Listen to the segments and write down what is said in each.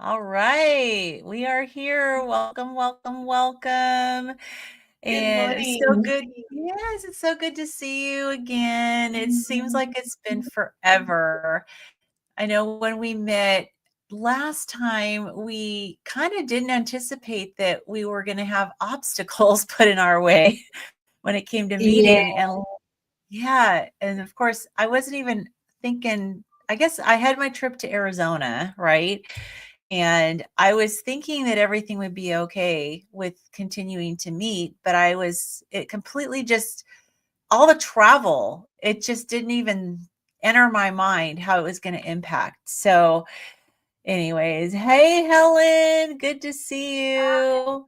All right. We are here. Welcome, welcome, welcome. Good And it's so morning. good. Yes, it's so good to see you again. It seems like it's been forever. I know when we met last time, we kind of didn't anticipate that we were going to have obstacles put in our way when it came to Yeah, meeting. And yeah, and of course, I wasn't even thinking, I guess I had my trip to Arizona, right? And I was thinking that everything would be okay with continuing to meet, but it completely just, all the travel, it just didn't even enter my mind how it was going to impact. So, anyways, hey, Helen, good to see you.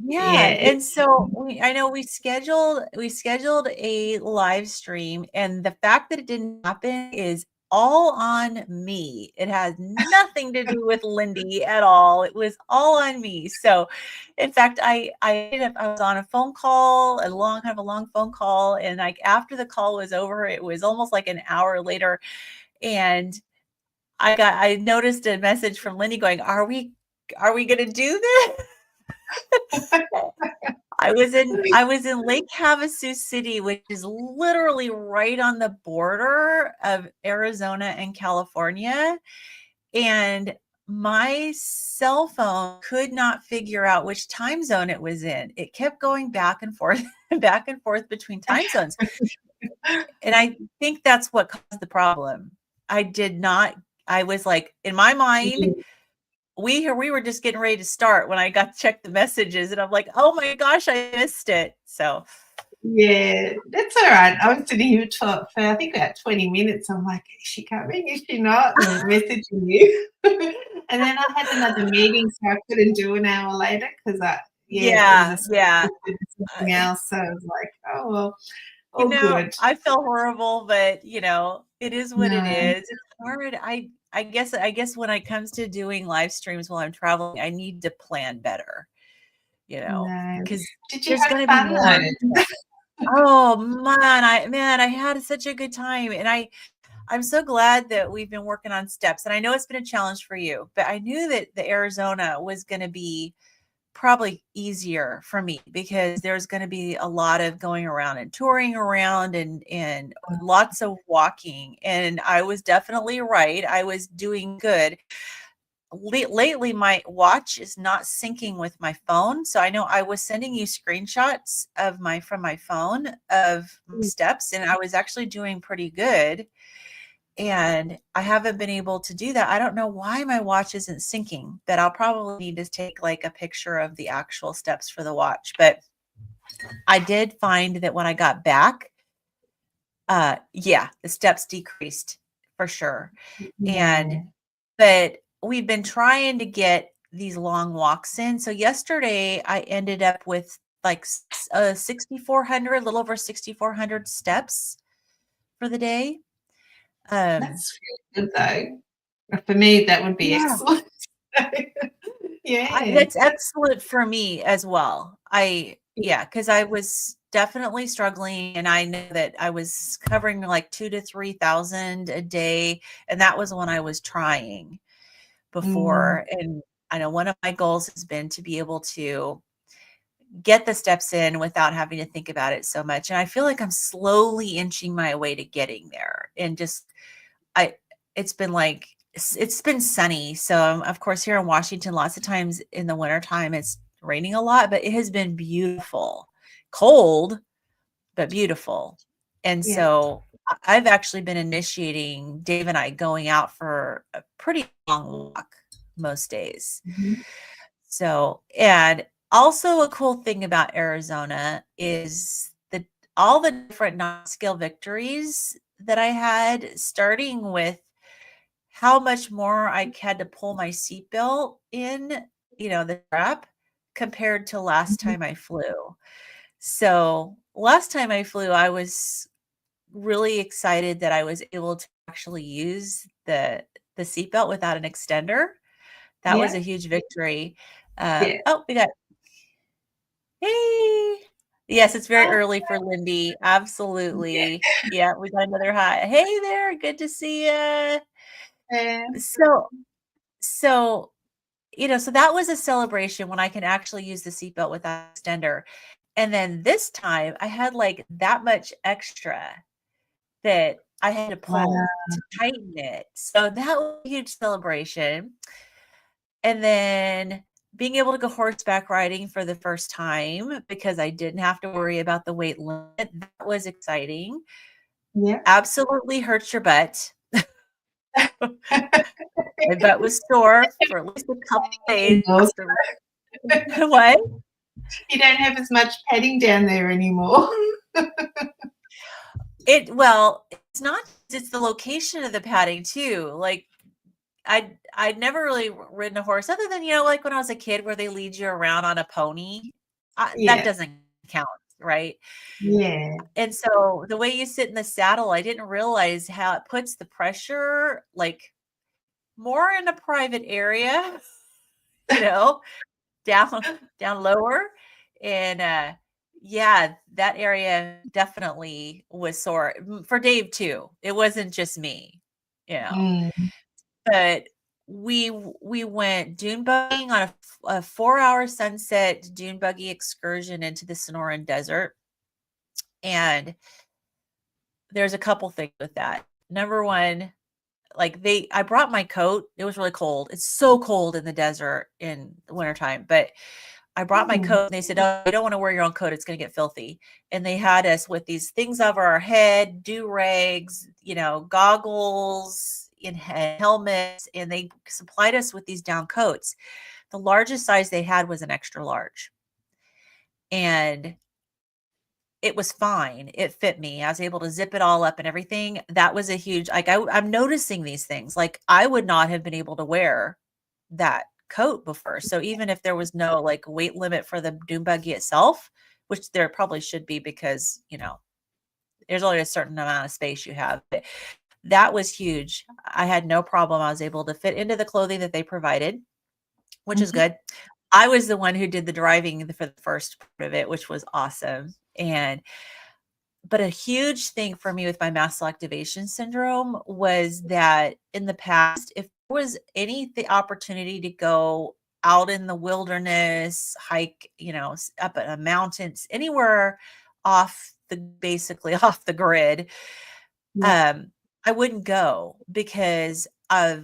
Yeah, yeah, and so I know we scheduled a live stream, and the fact that it didn't happen is all on me. It has nothing to do with Lindy at all. It was all on me. So, in fact, I was on a phone call, a long phone call, and like after the call was over, it was almost like an hour later, and I noticed a message from Lindy going, "Are we going to do this?" I was in Lake Havasu City, which is literally right on the border of Arizona and California, and my cell phone could not figure out which time zone it was in. It kept going back and forth, back and forth between time zones, and I think that's what caused the problem. I did not I was like, in my mind, we were just getting ready to start when I got to check the messages, and I'm like, "Oh my gosh, I missed it." So, yeah. That's all right. I was sitting here for I think about 20 minutes. I'm like, is she coming? Is she not? And I was messaging you. And then I had another meeting, so I couldn't do an hour later because it was yeah, a yeah. something else. So I was like, oh well, You all know, good. I felt horrible, but, it is what it No, is. It's hard. I guess when it comes to doing live streams while I'm traveling, I need to plan better, no. because Did you there's have gonna be fun more. though? Oh, man, I had such a good time, and I'm so glad that we've been working on steps, and I know it's been a challenge for you, but I knew that the Arizona was gonna be probably easier for me because there's going to be a lot of going around and touring around and lots of walking, and I was definitely right. I was doing good. Lately my watch is not syncing with my phone, so I know I was sending you screenshots of my from my phone of my steps, and I was actually doing pretty good, and I haven't been able to do that. I don't know why my watch isn't syncing, but I'll probably need to take like a picture of the actual steps for the watch. But I did find that when I got back, yeah, the steps decreased for sure. And Yeah, but we've been trying to get these long walks in. So yesterday I ended up with like 6,400, a little over 6,400 steps for the day. Um, that's really good though. For me, that would be yeah, excellent. Yeah. That's excellent for me as well. Yeah, because I was definitely struggling, and I know that I was covering like 2 to 3,000 a day, and that was when I was trying Mm, before, and I know one of my goals has been to be able to get the steps in without having to think about it so much, and I feel like I'm slowly inching my way to getting there, and just I it's been like it's been sunny. So, of course, here in Washington, lots of times in the wintertime, it's raining a lot, but it has been beautiful. Cold, but beautiful. And yeah. so I've actually been initiating Dave and I going out for a pretty long walk most days. Mhm. So, and also a cool thing about Arizona is all the different non-scale victories that I had, starting with how much more I had to pull my seatbelt in, the strap, compared to last Mhm. time I flew. So, last time I flew, I was really excited that I was able to actually use the seatbelt without an extender. That was Yeah, a huge victory. yeah. Oh, we got hey. Yes, it's very Oh, early for Lindy. yeah. Absolutely. Yeah, we got another hi. Hey there, good to see you. Yeah. So so, so that was a celebration when I can actually use the seatbelt without extender. And then this time I had like that much extra that I had to Wow. pull to tighten it. So that was a huge celebration. And then being able to go horseback riding for the first time because I didn't have to worry about the weight limit. That was exciting. Yeah. Absolutely hurts your butt. My butt was sore for at least a couple days Indoors. after. What? You don't have as much padding down there anymore. Well, it's not, it's the location of the padding too. Like I'd never really ridden a horse other than, like when I was a kid where they lead you around on a pony. That Yeah. doesn't count, right? Yeah. And so the way you sit in the saddle, I didn't realize how it puts the pressure like more in a private area, you know, down down lower. And yeah, that area definitely was sore for Dave too. It wasn't just me, you know. Mm. But we went dune buggying on a 4-hour sunset dune buggy excursion into the Sonoran Desert. And there's a couple things with that. Number one, like I brought my coat. It was really cold. It's so cold in the desert in the wintertime, but I brought my Mm. coat and they said, "Oh, you don't want to wear your own coat. It's going to get filthy." And they had us with these things over our head, do-rags, goggles, and helmets, and they supplied us with these down coats. The largest size they had was an extra large. And it was fine. It fit me. I was able to zip it all up and everything. That was a huge, like, I'm noticing these things. Like, I would not have been able to wear that coat before. So even if there was no like weight limit for the dune buggy itself, which there probably should be because, there's only a certain amount of space you have. But that was huge. I had no problem. I was able to fit into the clothing that they provided, which is Mhm. good. I was the one who did the driving for the first part of it, which was awesome. But a huge thing for me with my mast cell activation syndrome was that in the past, if there was the opportunity to go out in the wilderness, hike, up in a mountains, anywhere basically off the grid, Yeah. I wouldn't go because I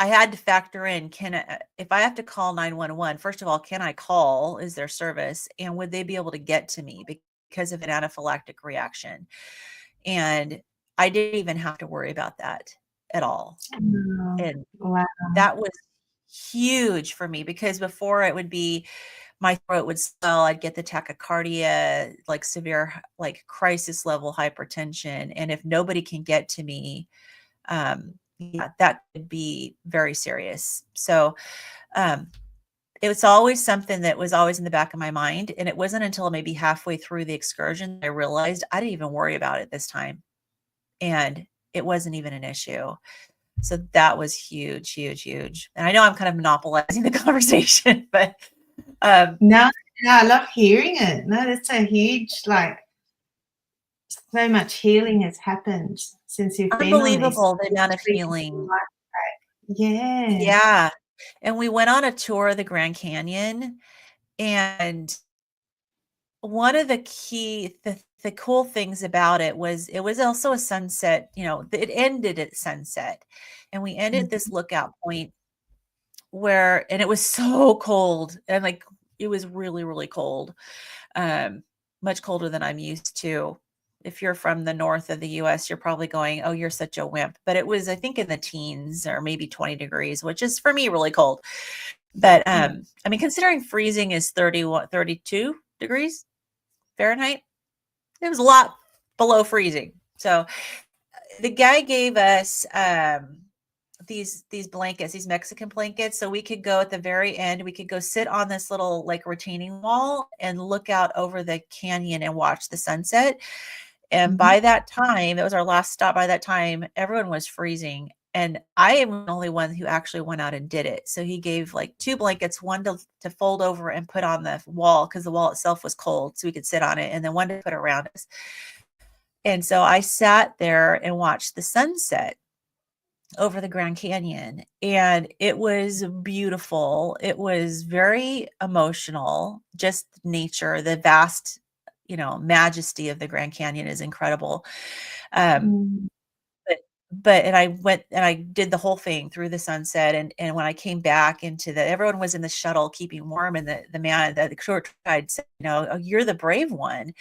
had to factor in, if I have to call 911, first of all, can I call? Is there service? And would they be able to get to me because of an anaphylactic reaction? And I didn't even have to worry about that at all. Oh, And wow. that was huge for me because before it would be my throat would swell, I'd get the tachycardia, like severe, like crisis level hypertension. And if nobody can get to me, yeah, that could be very serious. So it was always something that was always in the back of my mind. And it wasn't until maybe halfway through the excursion I realized I didn't even worry about it this time. And it wasn't even an issue. So that was huge, huge, huge. And I know I'm kind of monopolizing the conversation, but No, no, I love hearing it. No, that's a huge, like, so much healing has happened since you've been on this. unbelievable the amount of healing. Yeah. Yeah. And we went on a tour of the Grand Canyon. And one of the cool things about it was also a sunset, it ended at sunset. And we ended at this Mhm. lookout point and it was so cold and like it was really, really cold. Much colder than I'm used to. If you're from the north of the US, you're probably going, "Oh, you're such a wimp." But it was, I think, in the teens or maybe 20 degrees, which is for me really cold. But Yeah. I mean, considering freezing is 32 degrees Fahrenheit, it was a lot below freezing. So the guy gave us these blankets, these Mexican blankets, so we could go at the very end. We could go sit on this little like retaining wall and look out over the canyon and watch the sunset. And Mhm. by that time, it was our last stop. By that time, everyone was freezing. And I am the only one who actually went out and did it. So he gave like 2 blankets, one to fold over and put on the wall because the wall itself was cold, so we could sit on it, and then one to put around us. And so I sat there and watched the sunset. over the Grand Canyon, and it was beautiful. It was very emotional. Just nature, the vast, majesty of the Grand Canyon is incredible. Um, Mm. but and I went and I did the whole thing through the sunset, and when I came back into everyone was in the shuttle keeping warm, and the man, the tour guide said, "Oh, you're the brave one."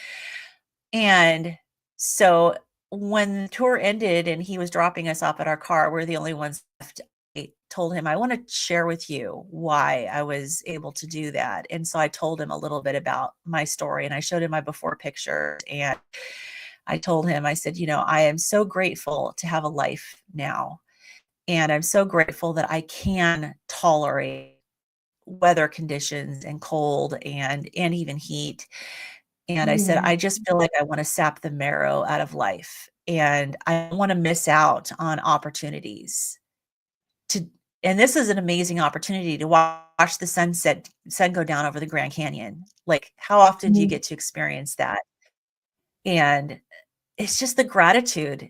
And so when the tour ended and he was dropping us off at our car, we're the only ones left. I told him, I want to share with you why I was able to do that. And so I told him a little bit about my story, and I showed him my before picture. And I told him, I said, I am so grateful to have a life now. And I'm so grateful that I can tolerate weather conditions and cold and even heat. And I said, Yeah. I just feel like I want to sap the marrow out of life. And I want to miss out on opportunities to, and this is an amazing opportunity to watch the sun go down over the Grand Canyon. Like, how often do you Mm. get to experience that? And it's just the gratitude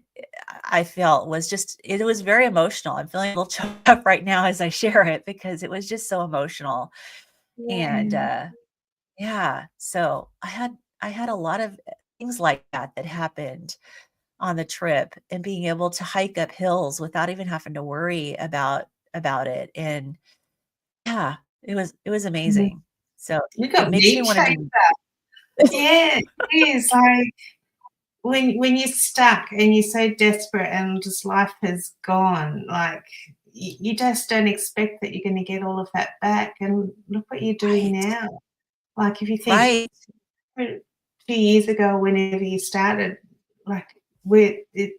I felt was just, it was very emotional. I'm feeling a little choked up right now as I share it because it was just so emotional. And, Yeah. yeah, so I had a lot of things like that happened on the trip, and being able to hike up hills without even having to worry about it, and yeah, it was Mm. amazing. So You it got makes me me wanna changed. do. Yeah, it is like when you're stuck and you're so desperate and just life has gone, like you just don't expect that you're going to get all of that back. And look what you're doing Right, now. Like if you think right. 2 years ago, whenever you started, like with it,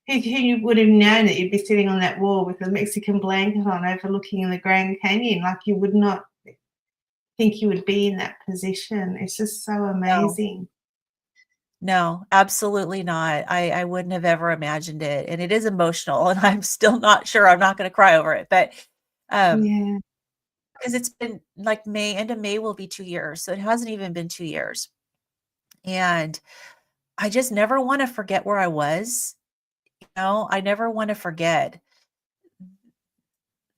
who would have known that you'd be sitting on that wall with a Mexican blanket on, overlooking the Grand Canyon? Like you would not think you would be in that position. It's just so No, amazing. no, absolutely not. I wouldn't have ever imagined it, and it is emotional, and I'm still not sure I'm not gonna cry over it, but, um Yeah, because it's been like end of May will be 2 years, so it hasn't even been 2 years, and I just never wanna forget where I was, I never wanna forget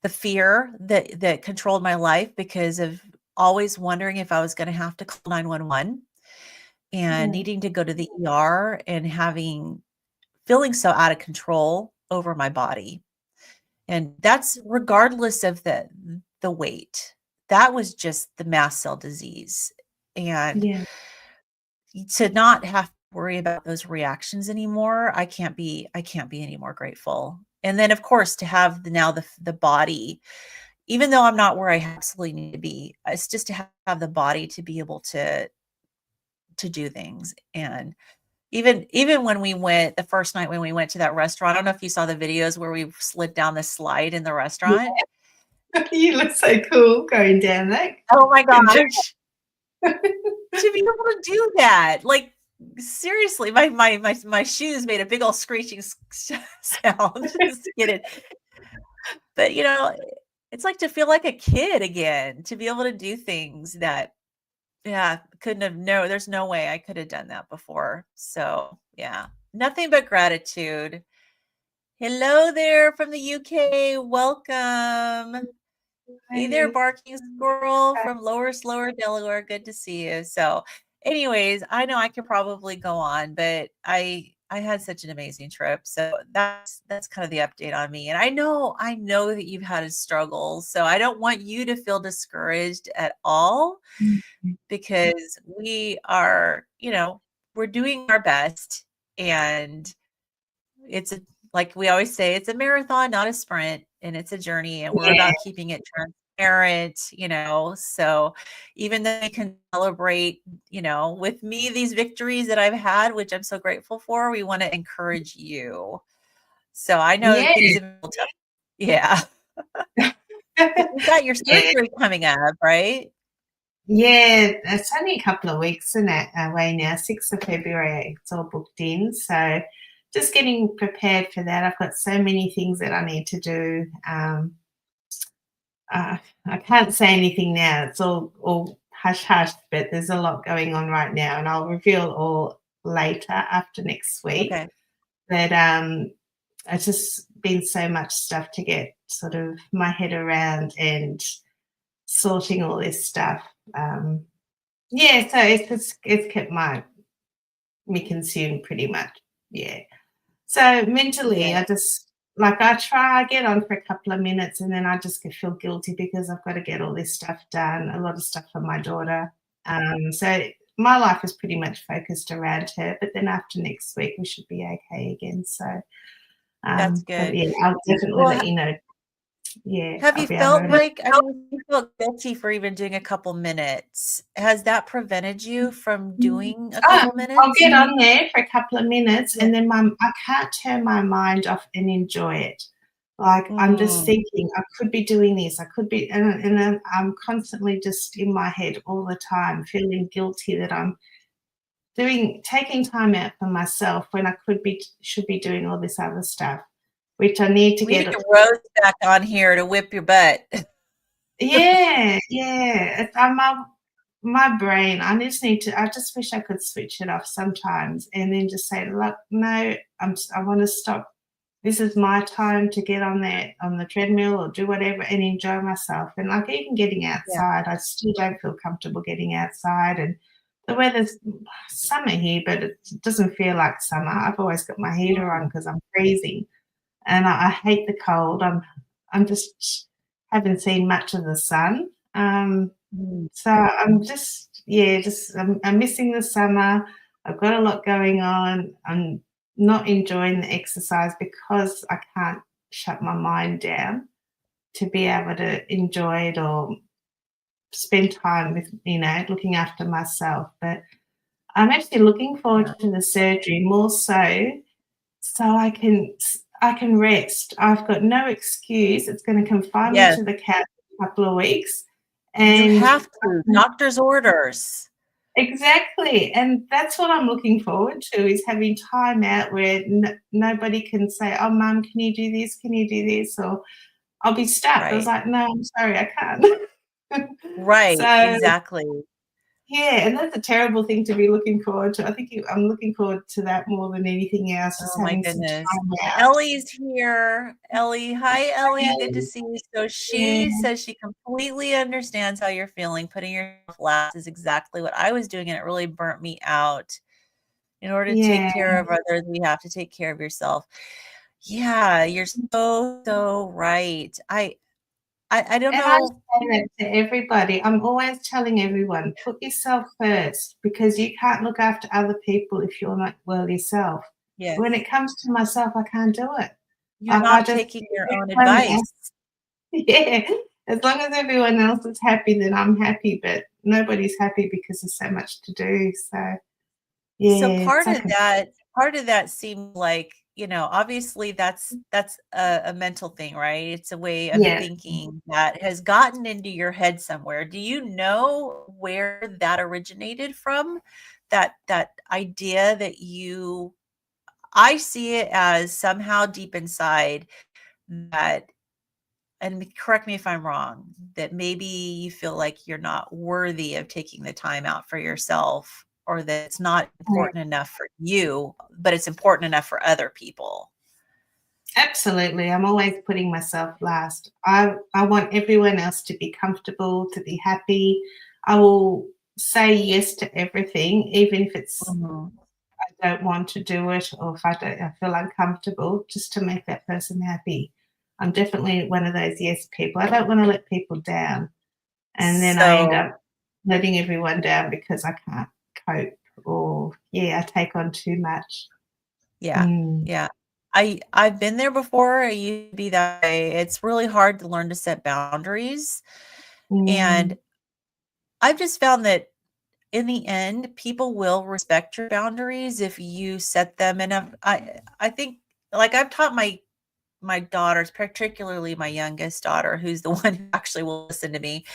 the fear that controlled my life because of always wondering if I was gonna have to call 911 and yeah, needing to go to the ER and feeling so out of control over my body, and that's regardless of the weight. That was just the mast cell disease, and yeah, to not have to worry about those reactions anymore, I can't be any more grateful. And then, of course, to have the body, even though I'm not where I absolutely need to be, it's just to have the body to be able to do things. And even when we went the first night when we went to that restaurant, I don't know if you saw the videos where we slid down the slide in the restaurant. yeah. You look so cool going down that Oh my control. gosh. To be able to do that, like, seriously, my shoes made a big old screeching sound just to get it. But, it's like to feel like a kid again, to be able to do things that, yeah, couldn't have no there's no way I could have done that before. So, yeah, nothing but gratitude. Hello there from the UK. Welcome. Hey there, Hey, barking squirrel from Lower Slower, Delaware. Good to see you. So, anyways, I know I could probably go on, but I had such an amazing trip. So that's kind of the update on me. And I know that you've had a struggle. So I don't want you to feel discouraged at all because we're doing our best, and it's like we always say, it's a marathon, not a sprint, and it's a journey, and we're yeah, about keeping it transparent, so even though we can celebrate, with me, these victories that I've had, which I'm so grateful for, we want to encourage you. So I know yeah, that things have been tough. Yeah. Because you've got your yeah, surgery coming up, right? yeah. It's only a couple of weeks in that away now, 6th of February. It's all booked in. So just getting prepared for that. I've got so many things that I need to do. Uh, I can't say anything now. It's all hush hush, but there's a lot going on right now, and I'll reveal all later after next week. Okay. But I just been so much stuff to get sort of my head around and sorting all this stuff. Yeah, so it's kept me consumed pretty much. Yeah. So mentally, Yeah, I just I try, I get on for a couple of minutes, and then I just feel guilty because I've got to get all this stuff done, a lot of stuff for my daughter. So my life is pretty much focused around her, but then after next week, we should be okay again. So, that's but good. yeah, I'll definitely Well, let you know. Yeah, have I'll you be able felt to. like, I mean, you felt guilty for even doing a couple minutes. Has that prevented you from doing a Oh, couple I'll minutes? get on there for a couple of minutes, Yeah. and then I can't turn my mind off and enjoy it. Like, I'm just Mm, thinking, "I could be doing this, I could be," and then I'm constantly just in my head all the time, feeling guilty that I'm taking time out for myself when I should be doing all this other stuff, which I need to we get. need Rose back on here to whip your butt. Yeah, yeah. My brain, I just wish I could switch it off sometimes and then just say, look, no, I want to stop. This is my time to get on there on the treadmill or do whatever and enjoy myself. And like even getting Yeah. outside, I still don't feel comfortable getting outside. And the weather's summer here, but it doesn't feel like summer. I've always got my heater on Mm, because I'm freezing and I hate the cold. I'm just haven't seen much of the sun. mm. So I'm just yeah, just I'm missing the summer. I've got a lot going on. I'm not enjoying the exercise because I can't shut my mind down to be able to enjoy it or spend time with, looking after myself. But I'm actually looking forward Yeah. to the surgery more so I can rest. I've got no excuse. It's going to confine me Yes, to the couch for a couple of weeks, you and have to. Doctor's orders. exactly, and that's what I'm looking forward to is having time out where nobody can say, "Oh, mum, can you do this? Can you do this?" Or I'll be stuck. I was Right. like, "No, I'm sorry, I can't." Right. So Exactly. yeah, and that's a terrible thing to be looking forward to. I think I'm looking forward to that more than anything else, just Oh my having some goodness. time out. Ellie's here. Ellie, hi Ellie, good to Yeah, see you. So yeah, she says she completely understands how you're feeling. Putting yourself last is exactly what I was doing, and it really burnt me out. In order to take yeah. care of others, you have to take care of yourself. Yeah, you're so right. I don't And I know. say that to everybody. I'm always telling everyone, put yourself first because you can't look after other people if you're not well yourself. When Yes. it comes to myself, I can't do it. You're Like I not just taking your own everyone else, advice. yeah. As long as everyone else is happy, then I'm happy. But nobody's happy because there's so much to do. So So yeah, it's like part of that seemed like, obviously that's a mental thing, right? It's a way of yeah. thinking that has gotten into your head somewhere. Do you know where that originated from? That idea that I see it as somehow deep inside that, and correct me if I'm wrong, that maybe you feel like you're not worthy of taking the time out for yourself, or that it's not important enough for you, but it's important enough for other people. Absolutely. I'm always putting myself last. I want everyone else to be comfortable, to be happy. I will say yes to everything, even if Mhm. I don't want to do it or if I feel uncomfortable, just to make that person happy. I'm definitely one of those yes people. I don't want to let people down. And then I end So, up letting everyone down because I can't cope or yeah, I take on too much. yeah, Mm, yeah. I've been there before. I used to be that way. It's really hard to learn to set boundaries, and mm, I've just found that in the end, people will respect your boundaries if you set them. And I think, like, I've taught my daughters, particularly my youngest daughter, who's the one who actually will listen to me.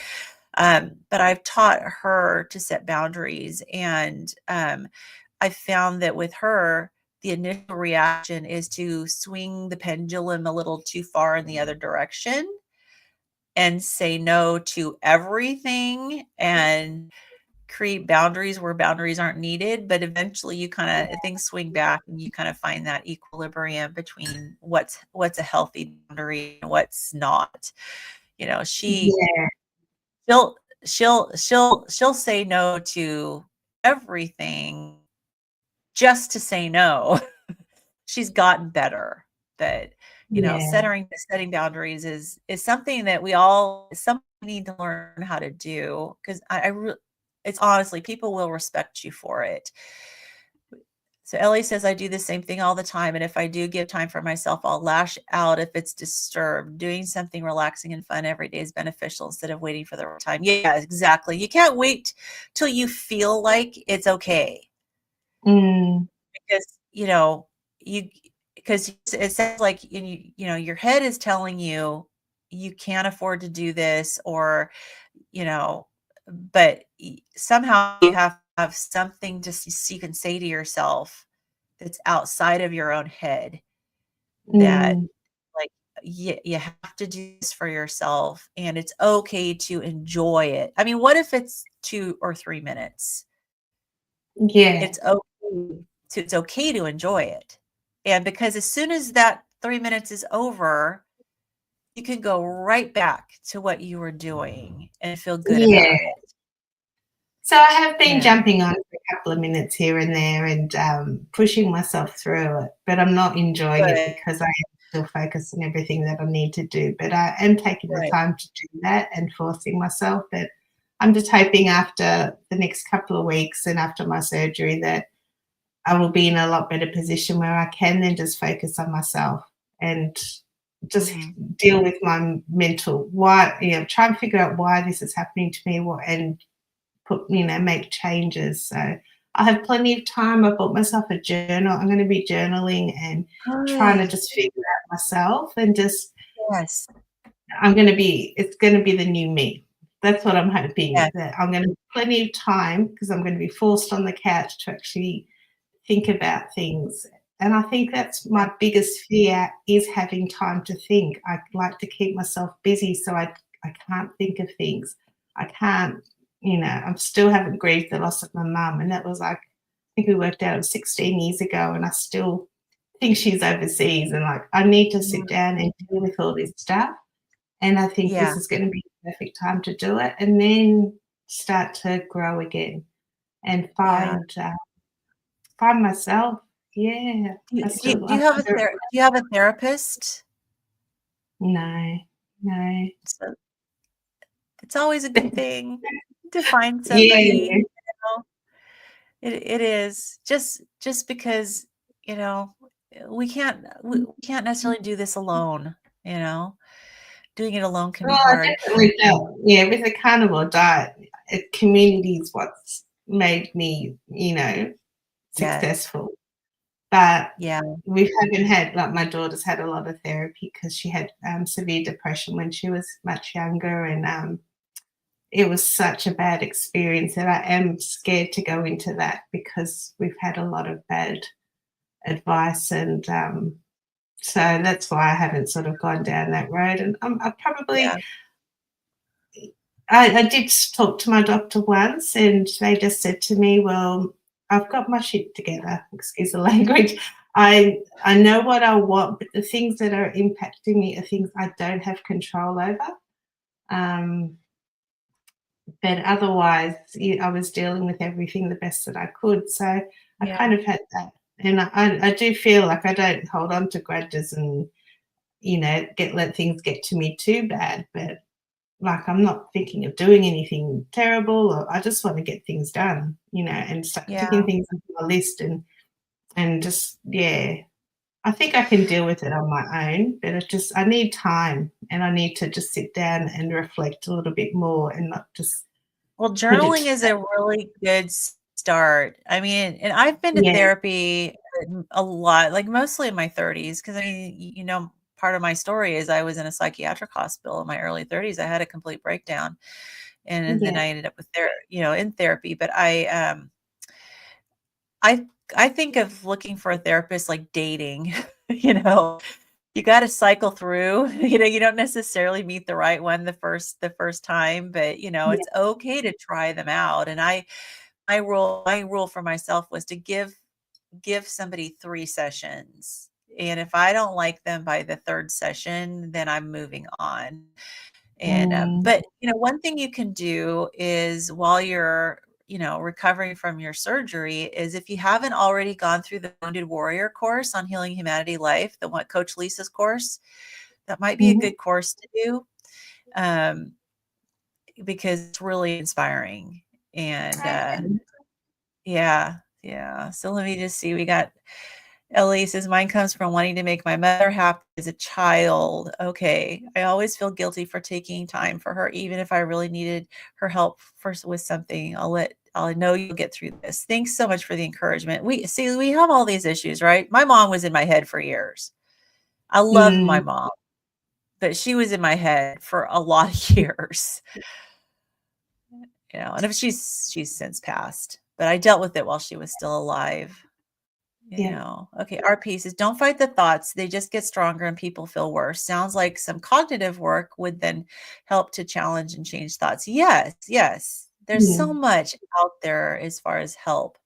But I've taught her to set boundaries, and I found that with her, the initial reaction is to swing the pendulum a little too far in the other direction and say no to everything, and create boundaries where boundaries aren't needed, but eventually you kind of things swing back and you kind of find that equilibrium between what's a healthy boundary and what's not. You know, Yeah. she'll she'll say no to everything just to say no. She's gotten better. But, you know, Yeah. setting boundaries is something that we all some need to learn how to do because it's honestly people will respect you for it. So Ellie says I do the same thing all the time, and if I do give time for myself, I'll lash out if it's disturbed. Doing something relaxing and fun every day is beneficial instead of waiting for the right time. Yeah, exactly. You can't wait till you feel like it's okay Mm. because you know you because it sounds like you know your head is telling you you can't afford to do this or you know but somehow you have to have something just you can say to yourself that's outside of your own head that Mm. like you have to do this for yourself and it's okay to enjoy it. I mean, what if it's 2 or 3 minutes? Yeah. It's okay to enjoy it. And because as soon as that 3 minutes is over, you can go right back to what you were doing and feel good Yeah. about it. So I have been Yeah. jumping on for a couple of minutes here and there and pushing myself through it, but I'm not enjoying it Good. because I am still focused on everything that I need to do. But I am taking the Right. time to do that and forcing myself. But I'm just hoping after the next couple of weeks and after my surgery that I will be in a lot better position where I can then just focus on myself and just Mhm. deal with my mental why, you know, try and figure out why this is happening to me, what, and make changes. So I have plenty of time. I bought myself a journal. I'm going to be journaling and trying to Good. just figure out myself and just Yes. it's going to be the new me. That's what I'm hoping, Yes. that I'm going to have plenty of time because I'm going to be forced on the couch to actually think about things. And I think that's Yeah. my biggest fear is having time to think. I like to keep myself busy so I can't think of things. I can't, I still haven't grieved the loss of my mum. And that was like, I think we worked out it was 16 years ago, and I still think she's overseas. And like, I need to sit Mhm. down and deal with all this stuff. And I think Yeah. this is going to be the perfect time to do it and then start to grow again and Yeah. find myself. Yeah, Do I you have find it. do you have a therapist? No, no. So it's always a good thing to find somebody, Yeah, you know? It is just because, you know, we can't necessarily do this alone, you know? Doing it alone can be well, I hard. definitely felt, yeah, with the carnivore diet, community is what's made me, Yes. successful. But Yeah. we haven't had, like, my daughter's had a lot of therapy because she had severe depression when she was much younger, and it was such a bad experience that I am scared to go into that because we've had a lot of bad advice, and so that's why I haven't sort of gone down that road. And I Yeah. probably, I did talk to my doctor once, and they just said to me, "Well, I've got my shit together." Excuse the language. I know what I want, but the things that are impacting me are things I don't have control over. Um, but otherwise, I was dealing with everything the best that I could. So I Yeah. kind of had that, and I do feel like I don't hold on to grudges and get let things get to me too bad. But like, I'm not thinking of doing anything terrible, or I just want to get things done, and start ticking Yeah. things off my list, and just, yeah. I think I can deal with it on my own, but I need time, and I need to just sit down and reflect a little bit more and not just Well, put it journaling to is a really good start. I mean, and I've been to yeah, therapy a lot, like mostly in my 30s, because I mean, you know, part of my story is I was in a psychiatric hospital in my early 30s. I had a complete breakdown, and then yeah, I ended up with in therapy. But I I think of looking for a therapist like dating, you know, you got to cycle through. You don't necessarily meet the right one the first time, but Yeah. it's okay to try them out. And my rule for myself was to give somebody 3 sessions. And if I don't like them by the 3rd session, then I'm moving on. And Mm, but one thing you can do is while you're recovering from your surgery is if you haven't already gone through the Wounded Warrior course on Healing Humanity Life, the one Coach Lisa's course, that might be a mhm. good course to do, um, because it's really inspiring. And Okay. yeah, yeah. So let me just see. We got Ellie says, mine comes from wanting to make my mother happy as a child. Okay. I always feel guilty for taking time for her, even if I really needed her help with something. I'll know you'll get through this. Thanks so much for the encouragement. We have all these issues, right? My mom was in my head for years. I love my Mm, mom, but she was in my head for a lot of years, and if she's since passed, but I dealt with it while she was still alive. yeah. Okay, our piece is don't fight the thoughts. They just get stronger and people feel worse. Sounds like some cognitive work would then help to challenge and change thoughts. Yes, yes. There's Yeah. so much out there as far as help.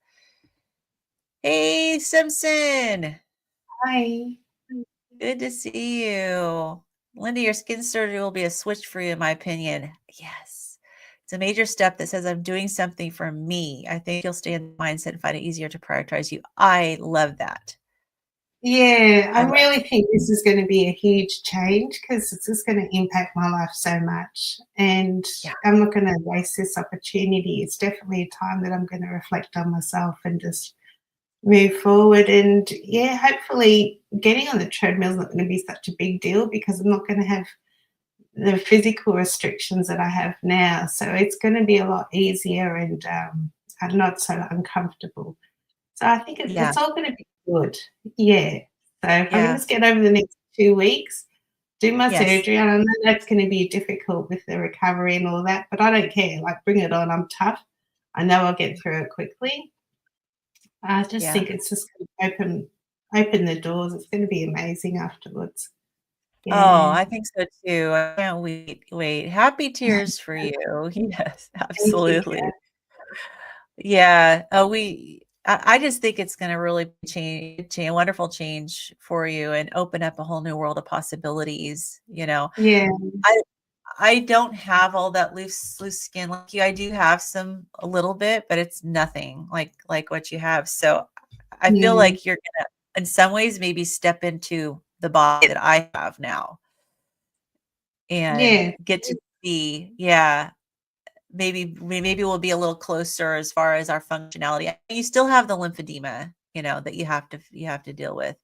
Hey, Simpson. Hi. Good to see you. Linda, your skin surgery will be a switch for you, in my opinion. Yes. It's a major step that says I'm doing something for me. I think you'll stay in the mindset and find it easier to prioritize you. I love that. Yeah, I I love really think this is gonna be a huge change because it's just gonna impact my life so much, and Yeah. I'm not gonna waste this opportunity. It's definitely a time that I'm gonna reflect on myself and just move forward, and, yeah, hopefully getting on the treadmill is not gonna be such a big deal because I'm not gonna have the physical restrictions that I have now, so it's gonna be a lot easier and not so uncomfortable. So I think Yeah. it's all gonna be good. Yeah. So if I can Yeah. just get over the next 2 weeks, do my Yes. surgery, and I know that's gonna be difficult with the recovery and all that, but I don't care, like, bring it on, I'm tough. I know I'll get through it quickly. I just Yeah. think it's just gonna open the doors. It's gonna be amazing afterwards. Oh, Yeah. I think so too. I can't wait. Happy tears for you. Yes, Thank you, absolutely. Kat. Yeah. I just think it's going to really change, wonderful change for you and open up a whole new world of possibilities. Yeah. I I don't have all that loose skin like you. I do have some a little bit, but it's nothing like what you have. So I feel Yeah. like you're gonna, in some ways, maybe step into the body that I have now and Yeah. get to see, yeah, maybe we'll be a little closer as far as our functionality. You still have the lymphedema, that you have to deal with,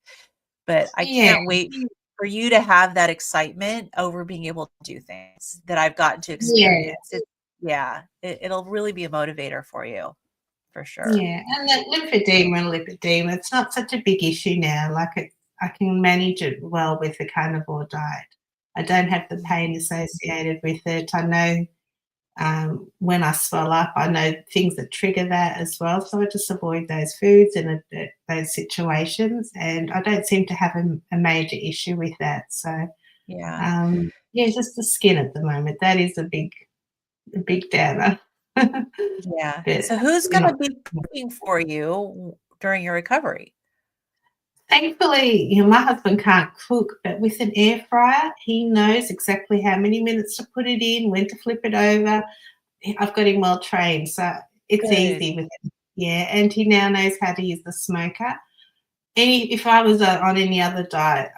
but I Yeah. can't wait for you to have that excitement over being able to do things that I've gotten to Yeah. experience. Yeah, it'll really be a motivator for you, for sure. Yeah, and that lymphedema, it's not such a big issue now, like, I can manage it well with the carnivore diet. I don't have the Mhm. pain associated with it. I know, when I swell up, I know things that trigger that as well, so I just avoid those foods and, those situations, and I don't seem to have a major issue with that, so, Yeah, yeah, just the skin at the moment, that is a big downer. yeah. But So who's hopefully not. gonna be cooking for you during your recovery? Thankfully, my husband can't cook, but with an air fryer, he knows exactly how many minutes to put it in, when to flip it over. I've got him well trained, so it's Good. easy with him. Yeah, and he now knows how to use the smoker. If I was on any other diet,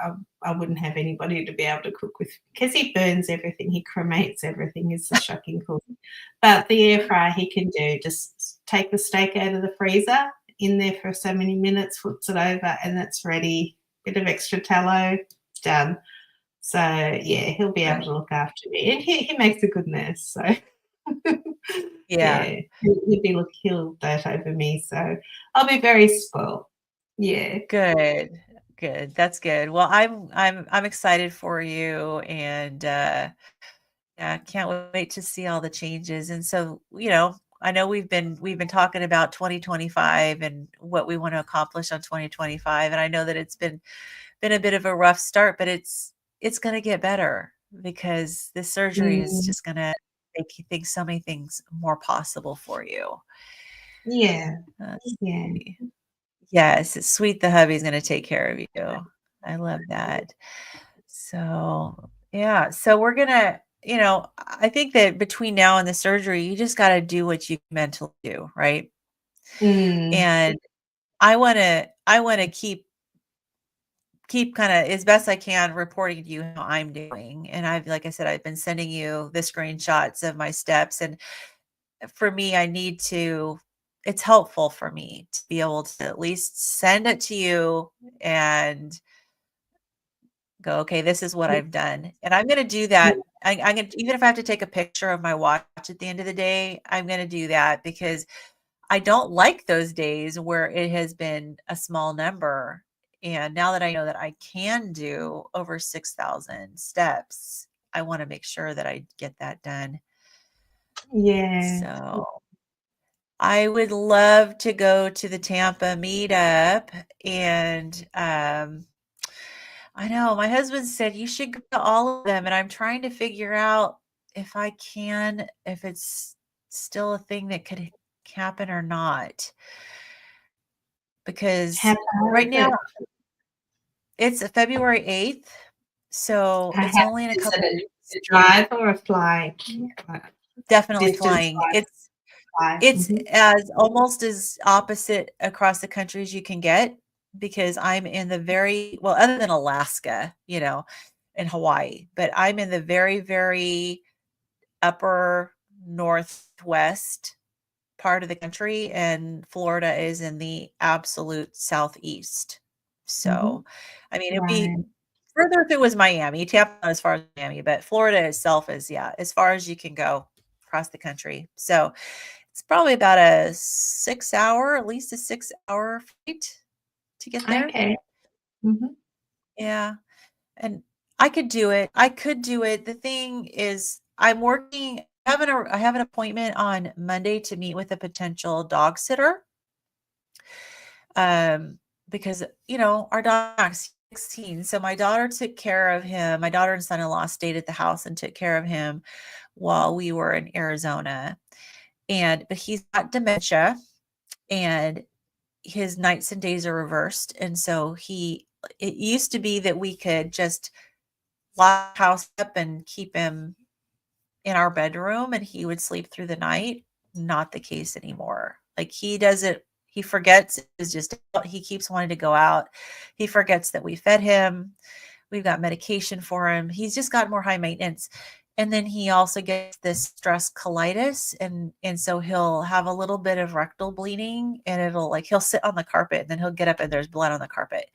I wouldn't have anybody to be able to cook with because he burns everything, he cremates everything. It's a shocking cook. But the air fryer he can do, just take the steak out of the freezer, in there for so many minutes, flips it over, and that's ready. Bit of extra tallow, done. So yeah, he'll be able Right. to look after me, and he makes a good nurse. So Yeah. yeah, he'll dote over me. So I'll be very spoiled. Yeah. Good. Good. That's good. Well, I'm excited for you, and yeah, can't wait to see all the changes. And so, I know we've been talking about 2025 and what we want to accomplish on 2025, and I know that it's been been a bit of a rough start, but it's going to get better because this surgery is Mm, just going to make you think so many things more possible for you. yeah, Let's yeah. see. Yes, it's sweet the hubby's gonna take care of you. I love that. So, yeah, so we're gonna I think that between now and the surgery, you just gotta do what you meant to do, right? Mm, And I wanna keep kinda as best I can reporting to you how I'm doing. And like I said, I've been sending you the screenshots of my steps, and for me, it's helpful for me to be able to at least send it to you and go, okay, this is what yeah, I've done. And I'm going to do yeah, that. I'm going to, even if I have to take a picture of my watch at the end of the day, I'm going to do that because I don't like those days where it has been a small number. And now that I know that I can do over 6,000 steps, I want to make sure that I get that done. yeah. So I would love to go to the Tampa meetup. And I know my husband said you should go to all of them. And I'm trying to figure out if I can, if it's still a thing that could happen or not. How Because far right is now it? it's February 8th. So I it's have only in a is it couple weeks. a drive or a fly? Like, Definitely distance flying. wise, fly. It's Mhm. as almost as opposite across the country as you can get because I'm in the very well, other than Alaska, and Hawaii, but I'm in the very, very upper northwest part of the country, and Florida is in the absolute southeast. So, Mhm. I mean, it'd be Right. further if it was Miami. Tampa not as far as Miami, but Florida itself is, yeah, as far as you can go across the country. So it's probably about at least a 6 hour flight to get there. Okay. Mhm. Yeah. And I could do it. I could do it. The thing is, I have an appointment on Monday to meet with a potential dog sitter. Um, because our dog's 16. So my daughter took care of him. My daughter and son-in-law stayed at the house and took care of him while we were in Arizona. But he's got dementia, and his nights and days are reversed. And so it used to be that we could just lock the house up and keep him in our bedroom and he would sleep through the night. Not the case anymore. Like he forgets is just he keeps wanting to go out. He forgets that we fed him. We've got medication for him. He's just got more high maintenance. And then he also gets this stress colitis, and so he'll have a little bit of rectal bleeding, and he'll sit on the carpet and then he'll get up and there's blood on the carpet.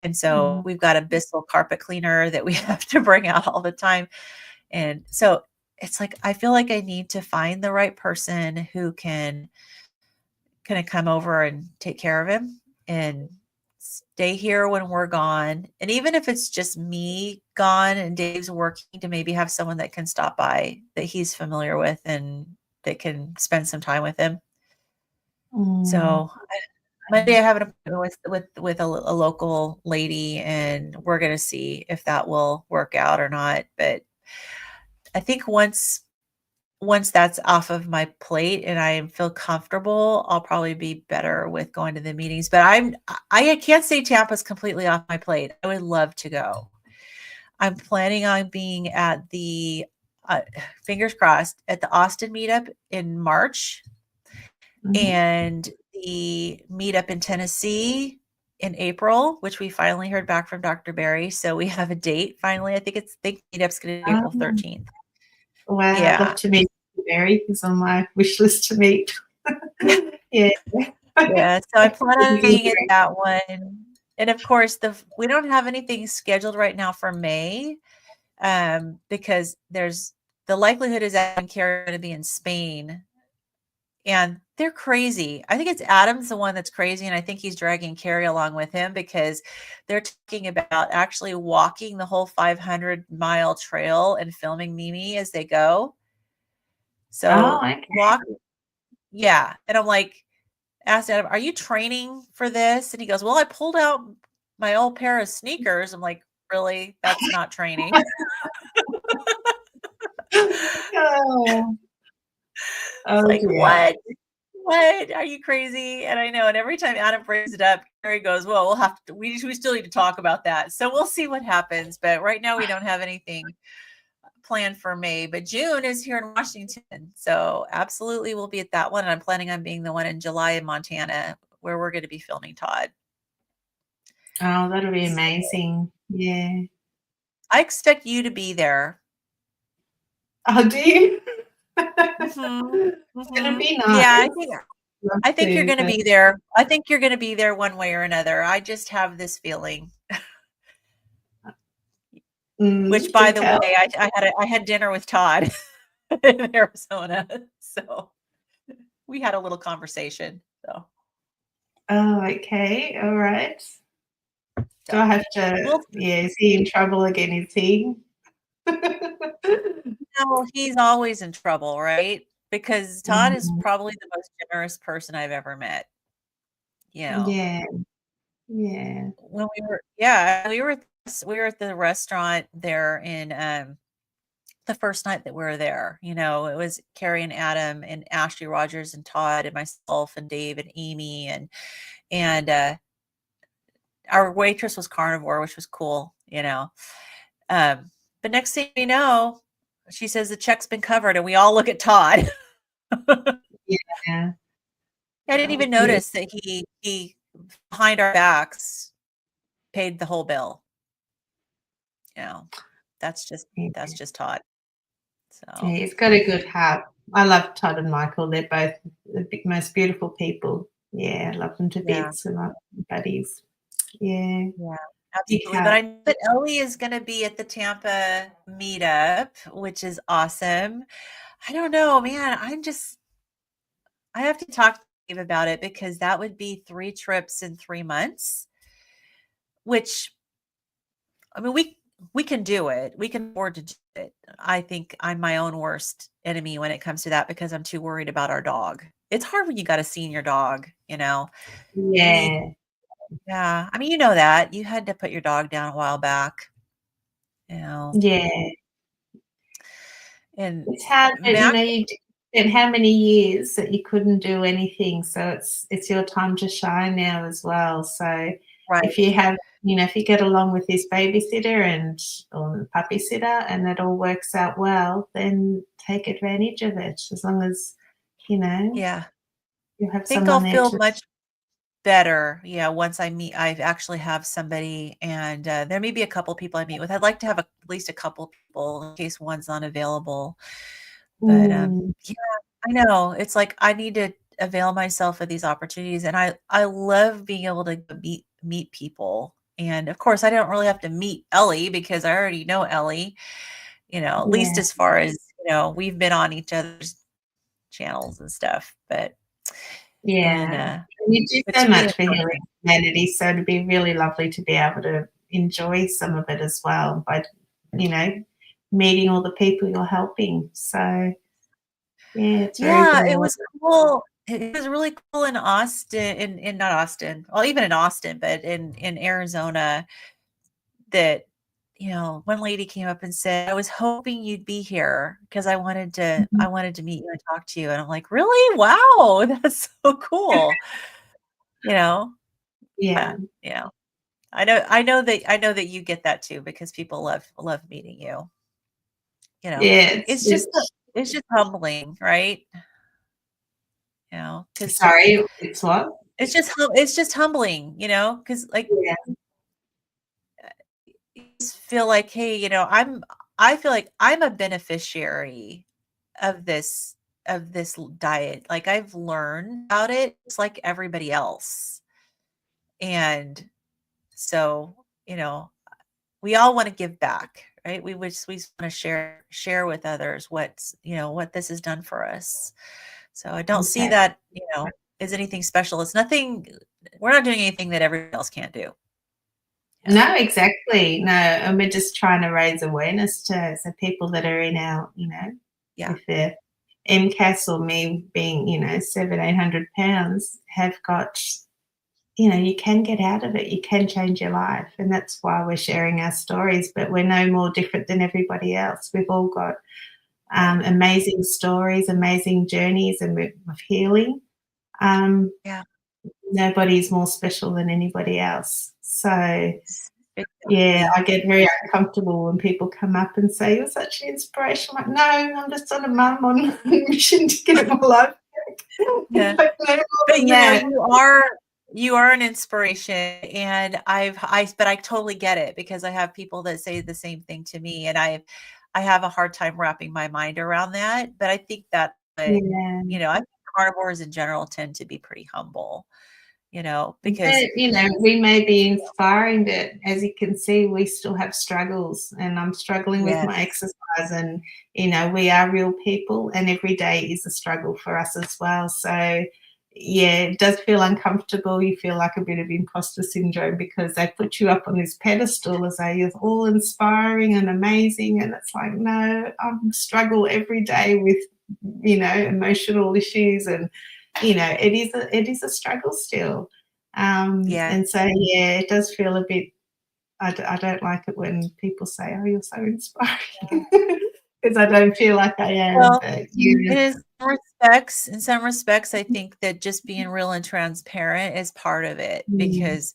And so Mm. we've got a Bissell carpet cleaner that we have to bring out all the time. And so it's like I feel like I need to find the right person who can kind of come over and take care of him and stay here when we're gone. And even if it's just me gone and Dave's working, to maybe have someone that can stop by that he's familiar with and that can spend some time with him. Mm. So Monday I have an appointment with a local lady, and we're going to see if that will work out or not. But I think once that's off of my plate and I feel comfortable, I'll probably be better with going to the meetings. But I can't say Tampa's completely off my plate. I would love to go. I'm planning on being at the fingers crossed at the Austin meetup in March, Mhm. and the meetup in Tennessee in April, which we finally heard back from Dr. Barry. So we have a date finally. I think meetup's going to be April Um, 13th. wow, I'd love Yeah. to meet Mary. He's on my wish list to meet. Yeah. Yeah, so I plan It'd be on being at interesting. that one. And of course, we don't have anything scheduled right now for May, because there's the likelihood is Adam and Carrie are going to be in Spain, and they're crazy. I think it's Adam's the one that's crazy, and I think he's dragging Carrie along with him because they're talking about actually walking the whole 500-mile trail and filming Mimi as they go. Oh, So okay. walk, yeah. And I'm like, asked Adam, "Are you training for this?" And he goes, "Well, I pulled out my old pair of sneakers. I'm like, really? That's not training. Oh, It's oh like, dear. what? What? Are you crazy? And I know, and every time Adam brings it up, Carrie goes, well, we'll have to, we still need to talk about that. So we'll see what happens. But right now we don't have anything planned for May, but June is here in Washington. So absolutely we'll be at that one. And I'm planning on being the one in July in Montana where we're going to be filming Todd. Oh, that'll be So amazing. Yeah. I expect you to be there. Oh, do you? Mm-hmm. It's gonna Mm-hmm. be Yeah, nice. Love I think you're to, going to but be there. I think you're going to be there one way or another. I just have this feeling. Which, you by can the way, tell. I had dinner with Todd in Arizona, so we had a little conversation. So, Oh, okay. All right. Do I so have to, we'll yeah, is he in trouble again? Is he? know he's always in trouble, right? Because Todd is Mhm. probably the most generous person I've ever met. You know, Yeah, yeah. when yeah, we were at the restaurant there in the first night that we were there. You know, it was Carrie and Adam and Ashley Rogers and Todd and myself and Dave and Amy and our waitress was carnivore, which was cool, you know. Um, but next thing you know, she says the check's been covered, and we all look at Todd. I Yeah. didn't Oh, even good. notice that he behind our backs paid the whole bill. You know, Yeah. that's just Todd. Yeah, So he's got a good heart. I love Todd and Michael. They're both the most beautiful people. Yeah, I love them to yeah, bits and like buddies. Yeah, yeah, big absolutely. But heart. I know that Ellie is going to be at the Tampa meetup, which is awesome. I don't know, man. I have to talk to Dave about it because that would be 3 trips in 3 months, which I mean, we can do it. We can afford to do it. I think I'm my own worst enemy when it comes to that because I'm too worried about our dog. It's hard when you got a senior dog, you know. You need Yeah, yeah. I mean, you know that. You had to put your dog down a while back, you know. yeah. And It's hard, but Mac you spent how many years that you couldn't do anything, so it's your time to shine now as well. So if right. you have, if you get along with this babysitter and or puppy sitter and it all works out well, then take advantage of it. As long as you know Yeah. you have Think I'll someone there feel to. much better, yeah, once I actually have somebody, and, there may be a couple people I meet with. I'd like to have at least a couple people in case one's unavailable, but, Mm, yeah, I know, it's like I need to avail myself of these opportunities, and I love being able to meet people, and, of course, I don't really have to meet Ellie because I already know Ellie, at least yeah, as far as, we've been on each other's channels and stuff, but and, yeah. And you do so between much for healing humanity, so it'd be really lovely to be able to enjoy some of it as well by, you know, meeting all the people you're helping. So, yeah, it's very Yeah, it rewarding. was cool. It was really cool in Austin in not Austin, well, even in Austin, but in Arizona that, one lady came up and said, "I was hoping you'd be here because Mhm. I wanted to meet you and talk to you." And I'm like, "Really? Wow, that's so cool." You know? Yeah. Yeah, I know that you get that too because people love meeting you. Yeah, It's just it's just humbling, right? Because sorry, it's what? it's just humbling, because like Yeah, you just feel like, hey, I feel like I'm a beneficiary of this diet. Like I've learned about it. It's like everybody else. And so, we all want to give back, right? We just want to share with others what this has done for us. So I don't see exactly. that, as anything special. It's nothing we're not doing anything that everybody else can't do. Yeah. No, exactly. No, and we're just trying to raise awareness to so people that are in our, Yeah. if they're MCAS or me being, 700, 800 pounds, have got you can get out of it. You can change your life. And that's why we're sharing our stories, but we're no more different than everybody else. We've all got amazing stories, amazing journeys, and of healing. Um, Yeah. Nobody's more special than anybody else. So, Yes, yeah, exactly. I get very uncomfortable when people come up and say, "You're such an inspiration." I'm like, "No, I'm just on a mum on a mission to get my life back." Yeah. It's like, no more But than that. you are an inspiration, and but I totally get it because I have people that say the same thing to me, and I have a hard time wrapping my mind around that. But I think that, Yeah. I think carnivores in general tend to be pretty humble, because But, we may be inspiring, but as you can see, we still have struggles, and I'm struggling with my yes, exercise, and, we are real people, and every day is a struggle for us as well. So, yeah, it does feel uncomfortable. You feel like a bit of imposter syndrome because they put you up on this pedestal as though you're all inspiring and amazing, and it's like, no, I struggle every day with, emotional issues, and, it is a struggle still. yeah. And so, yeah, it does feel a bit. I don't like it when people say, "Oh, you're so inspiring," because I don't feel like I am. Well, But yeah, it is in some respects, I think that just being real and transparent is part of it mm, because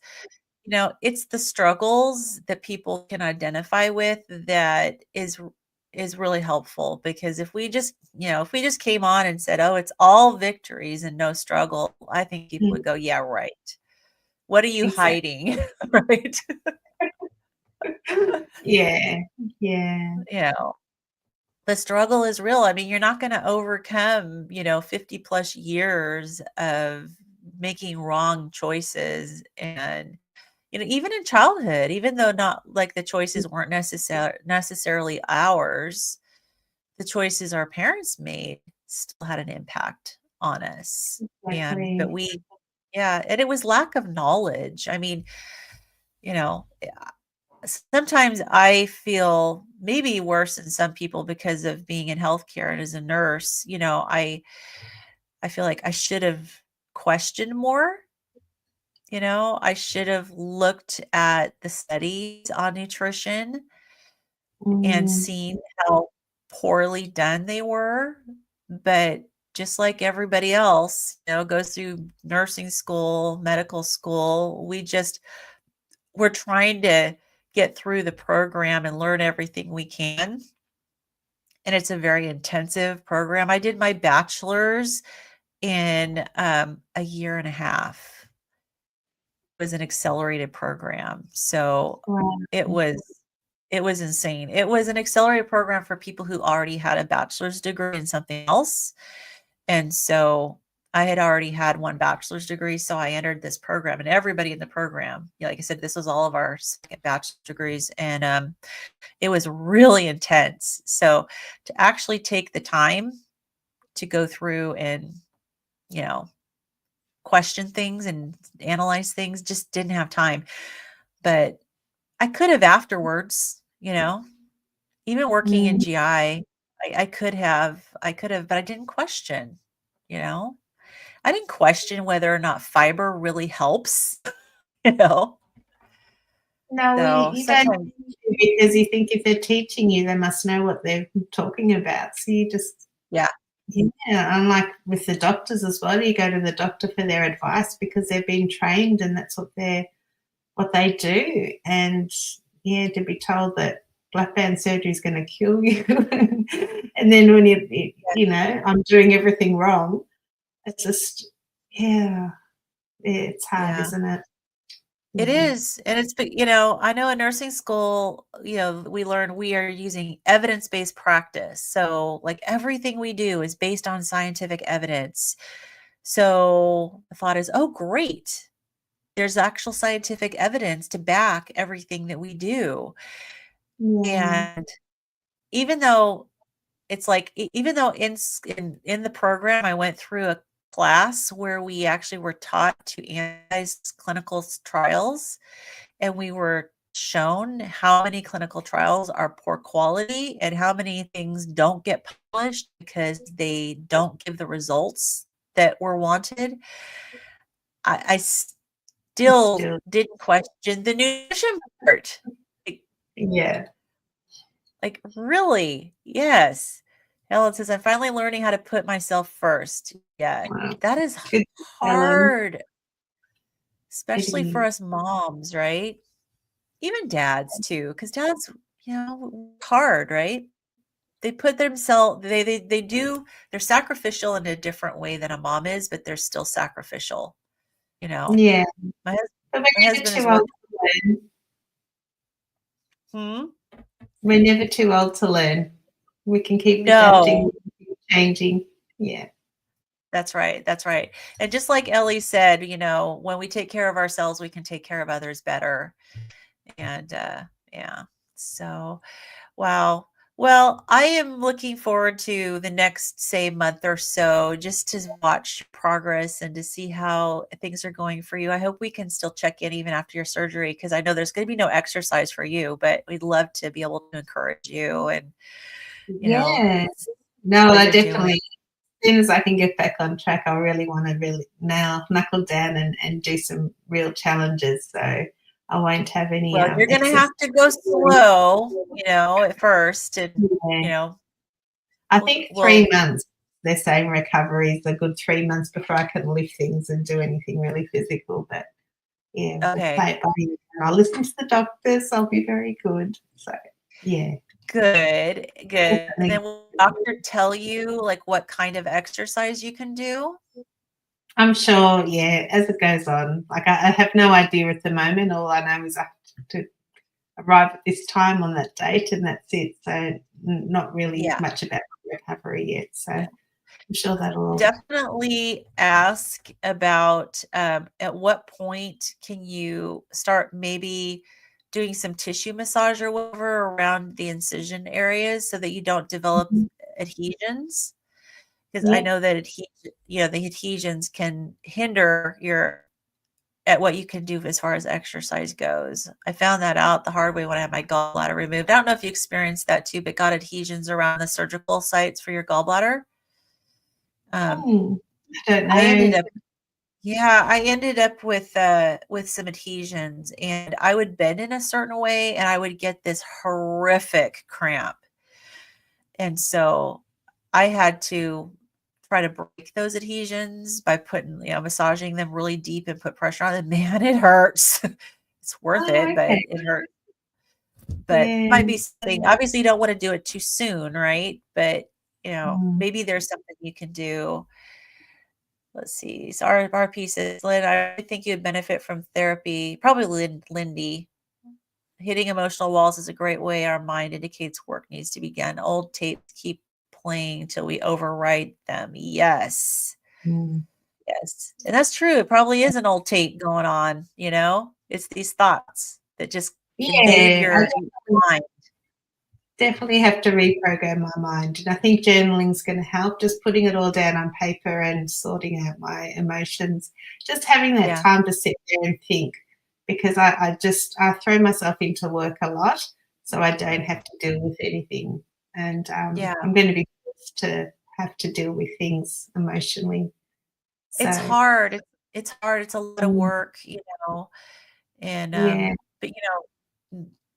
it's the struggles that people can identify with that is really helpful because if we just came on and said, "Oh, it's all victories and no struggle," I think people mm, would go, "Yeah, right. What are you exactly. hiding?" Right? Yeah, yeah, You know, the struggle is real. I mean, you're not going to overcome, 50 plus years of making wrong choices and even in childhood, even though not like the choices weren't necessarily ours, the choices our parents made still had an impact on us. And but exactly. we yeah, and it was lack of knowledge. I mean, you know, sometimes I feel maybe worse than some people because of being in healthcare and as a nurse, I feel like I should have questioned more. I should have looked at the studies on nutrition and Mm, seen how poorly done they were. But just like everybody else, goes through nursing school, medical school, we're trying to get through the program and learn everything we can. And it's a very intensive program. I did my bachelor's in a year and a half. Was an accelerated program. So wow, it was it was insane. It was an accelerated program for people who already had a bachelor's degree in something else. And so I had already had one bachelor's degree, so I entered this program and everybody in the program, like I said, this was all of our second bachelor's degrees and it was really intense. So to actually take the time to go through and, you know, question things and analyze things, just didn't have time. But I could have afterwards, even working in mm. GI, I could have, but I didn't question, you know? I didn't question whether or not fiber really helps, you know? No, So you don't sometimes have to because you think if they're teaching you, they must know what they're talking about. So you just yeah, yeah, unlike with the doctors as well, you go to the doctor for their advice because they've been trained and that's what they do. And yeah, to be told that black band surgery is going to kill you, and then when I'm doing everything wrong, it's just yeah, it's hard, yeah. isn't it? It Yeah. is, and I know in nursing school, we learn we are using evidence-based practice. So, like, everything we do is based on scientific evidence. So, the thought is, "Oh, great. There's actual scientific evidence to back everything that we do." Yeah. And even though it's like even though in the program, I went through a class where we actually were taught to analyze clinical trials, and we were shown how many clinical trials are poor quality and how many things don't get published because they don't give the results that were wanted. I still Still, didn't question the nutrition part. Like yeah. really? Yes. Helen says, "I'm finally learning how to put myself first." Yeah, Wow. that is Good, Helen. hard, It especially for is. us moms, right? Even dads too, because dads, hard, right? They put themselves they do they're sacrificial in a different way than a mom is, but they're still sacrificial, you know? Yeah. My hus But my we're never husband too has old worked. to learn. Hmm? We're never too old to learn. We can keep adapting, No. we can keep changing. Yeah. That's right, that's right. And just like Ellie said, when we take care of ourselves, we can take care of others better. And, yeah. So, wow. Well, I am looking forward to the next, say, month or so just to watch progress and to see how things are going for you. I hope we can still check in even after your surgery because I know there's going to be no exercise for you, but we'd love to be able to encourage you and, Yeah. see No, how I you're doing. definitely, as soon as I can get back on track, I really want to really now knuckle down and do some real challenges. So I won't have any Well, you're gonna excess. have to go slow, at first, and, Yeah. you know, I we'll think we'll 3 months, they're saying recovery is a good 3 months before I can lift things and do anything really physical. But yeah, we'll okay, play it by ear. And I'll listen to the doctors. I'll be very good. So yeah, good, good. And definitely. then will the doctor tell you, like, what kind of exercise you can do? I'm sure, yeah, as it goes on. Like I have no idea at the moment. All I know is I have to arrive at this time on that date and that's it. So not really Yeah, much about recovery yet. So yeah. I'm sure that'll Definitely ask about, at what point can you start maybe doing some tissue massage or whatever around the incision areas so that you don't develop Mhm. adhesions. 'Cause I Yeah. know that the adhesions can hinder your at what you can do as far as exercise goes. I found that out the hard way when I had my gallbladder removed. I don't know if you experienced that too, but got adhesions around the surgical sites for your gallbladder. Um, I don't I ended know. up with some adhesions, and I would bend in a certain way, and I would get this horrific cramp. And so I had to try to break those adhesions by putting, massaging them really deep and put pressure on them. Man, it hurts. It's worth Oh, it, but okay. it hurts. But Yeah. might be something obviously you don't want to do it too soon, right? But, Mm. maybe there's something you can do. Let's see. So our piece is Lynn, I really think you'd benefit from therapy. Probably Lindy. Hitting emotional walls is a great way our mind indicates work needs to begin. Old tapes keep playing till we overwrite them. Yes. Mm. Yes. And that's true. It probably is an old tape going on. It's these thoughts that just invade Yeah, I your mind. definitely have to reprogram my mind. And I think journaling's going to help, just putting it all down on paper and sorting out my emotions, just having that Yeah. time to sit there and think because I throw myself into work a lot, so I don't have to deal with anything. And Yeah. I'm going to be forced to have to deal with things emotionally. It's So, hard. It's hard. It's a lot of mm, work. And, yeah, but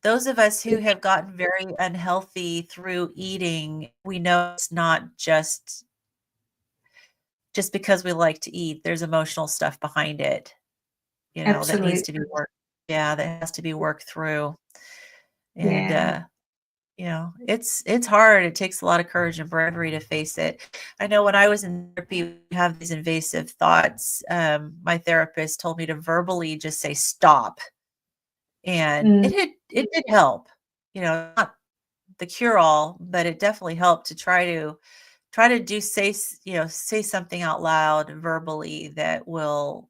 those of us who have gotten very unhealthy through eating, we know it's not just because we like to eat. There's emotional stuff behind it, that needs absolutely. to be worked. Yeah, that has to be worked through. And, Yeah. it's hard. It takes a lot of courage and bravery to face it. I know when I was in therapy, we have these invasive thoughts. My therapist told me to verbally just say stop. And Mm, it did help. Not the cure all, but it definitely helped to try to do say something out loud verbally that will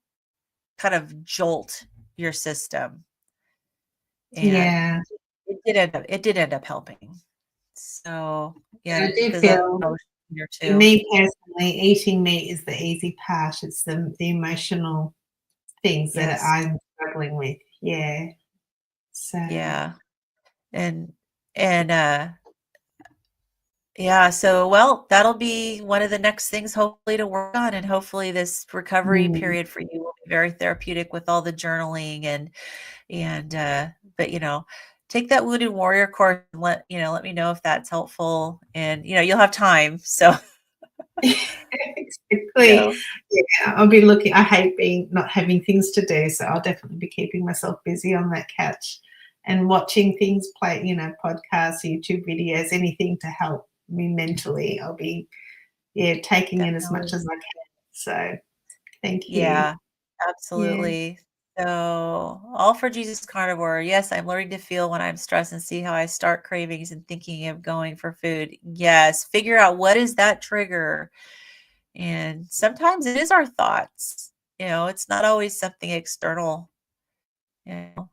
kind of jolt your system. And yeah. it did end up helping. So, And I yeah, do because that's feel emotion here for too. me personally, eating meat is the easy part. It's the emotional things that Yes. I'm struggling with. Yeah. So Yeah. And and Yeah, so well, that'll be one of the next things hopefully to work on, and hopefully this recovery Mm. period for you will be very therapeutic with all the journaling and but take that wounded warrior course and let me know if that's helpful, and you'll have time. So Exactly. so Yeah, I'll be looking. I hate being not having things to do, so I'll definitely be keeping myself busy on that couch and watching things play, podcasts, YouTube videos, anything to help me mentally. I'll be, yeah, taking in as much definitely. as I can. So thank you. Yeah, Yeah. absolutely. So, all for Jesus carnivore. Yes, I'm learning to feel when I'm stressed and see how I start cravings and thinking of going for food. Yes, figure out what is that trigger. And sometimes it is our thoughts. It's not always something external, you know.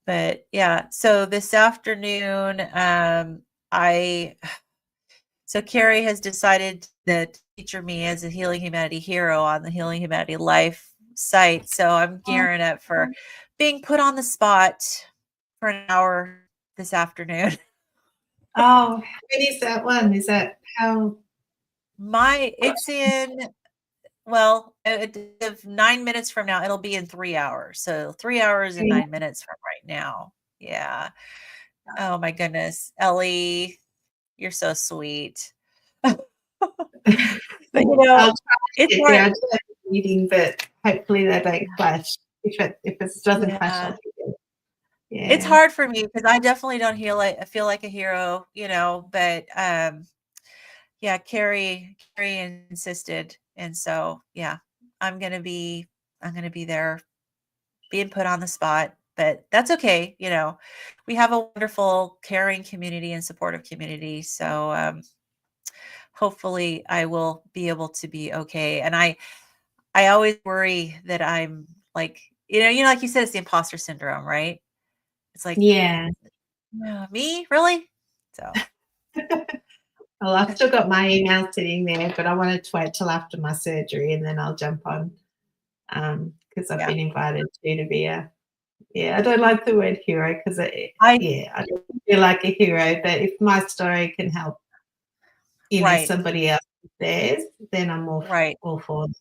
But yeah, so this afternoon, I so Carrie has decided that to feature me as a Healing Humanity hero on the Healing Humanity Life site. So I'm Oh, gearing up for being put on the spot for an hour this afternoon. oh, when is that one? Is that how? It's in, well, of 9 minutes from now, it'll be in 3 hours. So 3 hours and 9 minutes from right now. Yeah. Oh my goodness. Ellie, you're so sweet. But I'll try it's to get there. hard. I do have a meeting, but hopefully they don't clash. If it doesn't clash, I'll Yeah. be there. It's Yeah. hard for me because I definitely don't feel like a hero, but yeah, Carrie insisted. And so yeah, I'm gonna be I'm gonna be there being put on the spot, but that's okay. We have a wonderful caring community and supportive community. So hopefully I will be able to be okay. And I always worry that I'm like, like you said, it's the imposter syndrome, right? It's like, Yeah. Me? Really? So, Well, I've still got my email sitting there, but I wanted to wait till after my surgery and then I'll jump on because I've yeah. been invited to be a, yeah, I don't like the word hero because I yeah, I don't feel like a hero, but if my story can help, Right, somebody else with theirs, then I'm right. all for it.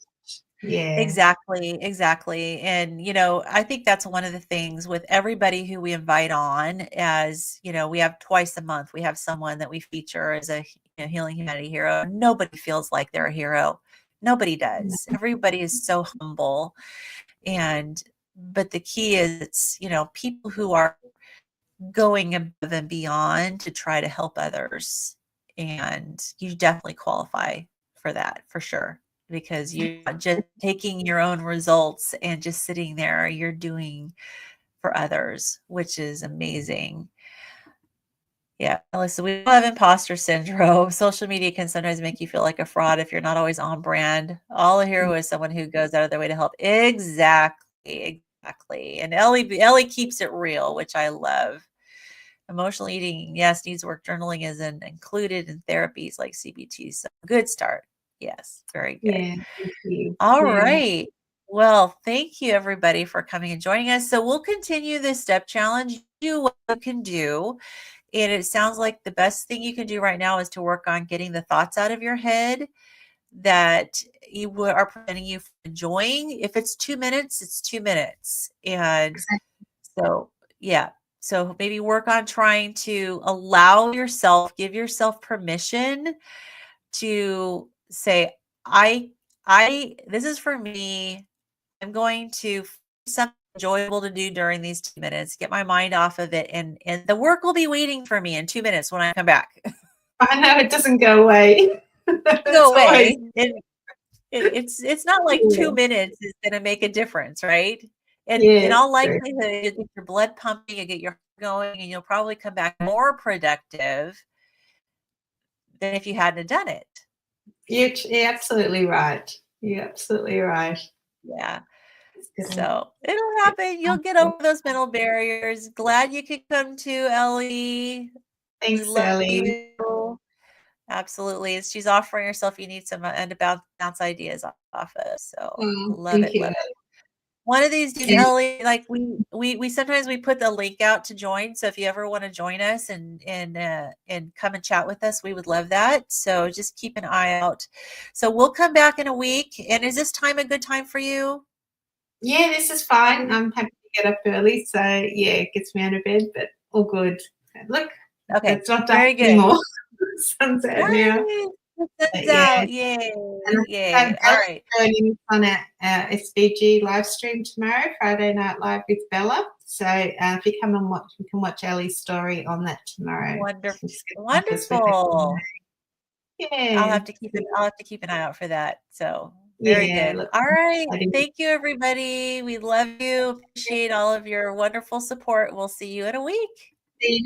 Yeah. Exactly, exactly. And, I think that's one of the things with everybody who we invite on, as, we have twice a month, we have someone that we feature as a Healing Humanity hero. Nobody feels like they're a hero. Nobody does. Everybody is so humble. But the key is people who are going above and beyond to try to help others. And you definitely qualify for that for sure, because you're not just taking your own results and just sitting there, you're doing for others, which is amazing. Yeah, listen, we all have imposter syndrome. Social media can sometimes make you feel like a fraud if you're not always on brand. All a hero is someone who goes out of their way to help. Exactly, exactly. And Ellie keeps it real, which I love. Emotional eating, yes, needs work. Journaling isn't included in therapies like CBT. So good start. Yes, very good. Yeah. Thank you. All Yeah. right. Well, thank you everybody for coming and joining us. So we'll continue this step challenge. Do what you can do. And it sounds like the best thing you can do right now is to work on getting the thoughts out of your head that are preventing you from enjoying. If it's 2 minutes, it's 2 minutes. And Exactly. so, yeah. So maybe work on trying to give yourself permission to say, this is for me. I'm going to find something enjoyable to do during these 2 minutes, get my mind off of it. And the work will be waiting for me in 2 minutes when I come back. I know it doesn't go away. Go It's always, away. It's not like yeah. 2 minutes is going to make a difference, right? And Yeah, in it's all true. likelihood, you'll get your blood pumping, you get your heart going, and you'll probably come back more productive than if you hadn't done it. You're absolutely right. You're absolutely right. Yeah. It's gonna So it'll get happen. You'll get comfortable. over those mental barriers. Glad you could come to, Ellie. We Thanks, love Sally. you. Absolutely. She's offering herself. You need some and to bounce ideas off of. So Oh, love thank it. you. Love it. One of these days, Yeah. Ellie, like we sometimes we put the link out to join. So if you ever want to join us and come and chat with us, we would love that. So just keep an eye out. So we'll come back in a week. And is this time a good time for you? Yeah, this is fine. I'm happy to get up early, so yeah, it gets me out of bed, but all good. Look, Okay, it's not dark very good. anymore. Sun's out now. Nice. The sun's But yeah, out. and Yay. I think Yay. All Bella's right. joining us on our SVG live stream tomorrow, Friday Night Live with Bella. So if you come and watch, you can watch Ellie's story on that tomorrow. Wonderful. And just get practice with her. Wonderful. Yeah. I'll have to keep an eye out for that. So very Yeah, good. look, All right. exciting. Thank you, everybody. We love you. Appreciate all of your wonderful support. We'll see you in a week. See you